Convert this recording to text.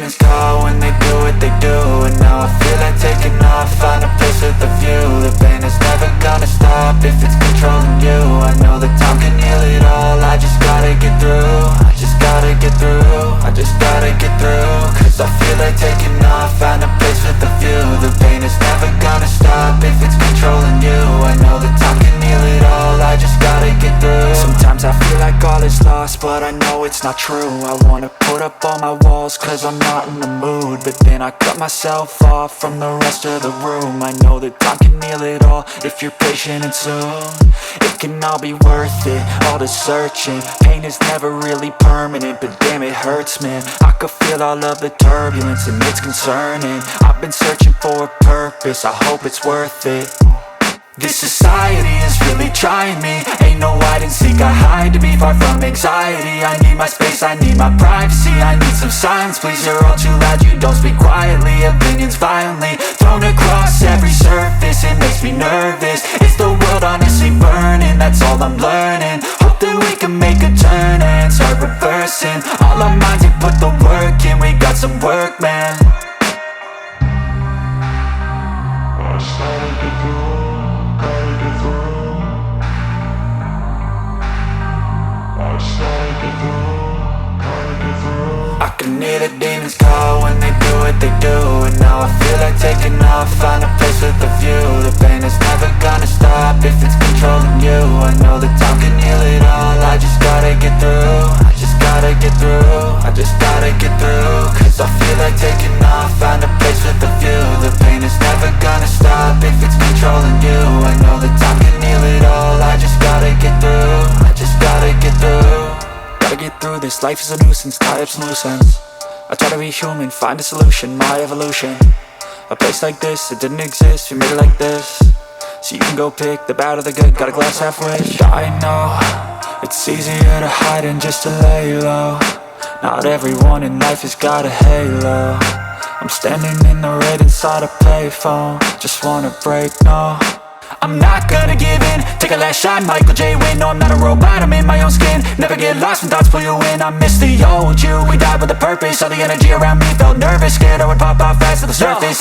demons call when they do what they do. And now I feel like taking off, find a place with a view. The pain is never gonna stop if it's controlling you. I know that time can heal it all, I just gotta get through. I just gotta get through, I just gotta get through. Cause I feel like taking off, find a place with a view. The pain is never gonna stop if it's controlling you. I know that time can heal it all, I just gotta get through. Sometimes I feel like all is lost, but I know it's not true. I wanna put up all my walls cause I'm not in the mood, but then I cut myself off from the rest of the room. I know that time can heal it all if you're patient and soon. It can all be worth it, all the searching. Pain is never really permanent, but damn it hurts, man. I could feel all of the turbulence and it's concerning. I've been searching for a purpose, I hope it's worth it. This society is really trying me. Ain't no hide and seek, I hide to be far from anxiety. I need my space, I need my privacy. I need some silence, please, you're all too loud. You don't speak quietly, opinions violently thrown across every surface. It makes me nervous, it's the world honestly burning. That's all I'm learning, hope that we can make a turn and start reversing. All our minds, we put the work in, we got some work, man. I started to go. I can hear the demons call when they do what they do. And now I feel like taking off, find a place with a view. The pain is never gonna stop if it's controlling you. I know that time can heal it all, I just gotta get through. I just gotta get through, I just gotta get through. Cause I feel like taking off, find a place with a view. The pain is never gonna stop if it's controlling you. I know that time can heal it all, I just gotta get through. I just gotta get through. Gotta get through this, life is a nuisance, tie up some loose ends. I try to be human, find a solution, my evolution. A place like this, it didn't exist, we made it like this. So you can go pick the bad or the good, got a glass halfway. I know, it's easier to hide than just to lay low. Not everyone in life has got a halo. I'm standing in the red inside a payphone, just wanna break, no. I'm not gonna give in, take a last shot, Michael J. Win. No, I'm not a robot, I'm in my own skin. Never get lost when thoughts pull you in. I miss the old you, we died with a purpose. All the energy around me felt nervous, scared I would pop off fast to the surface.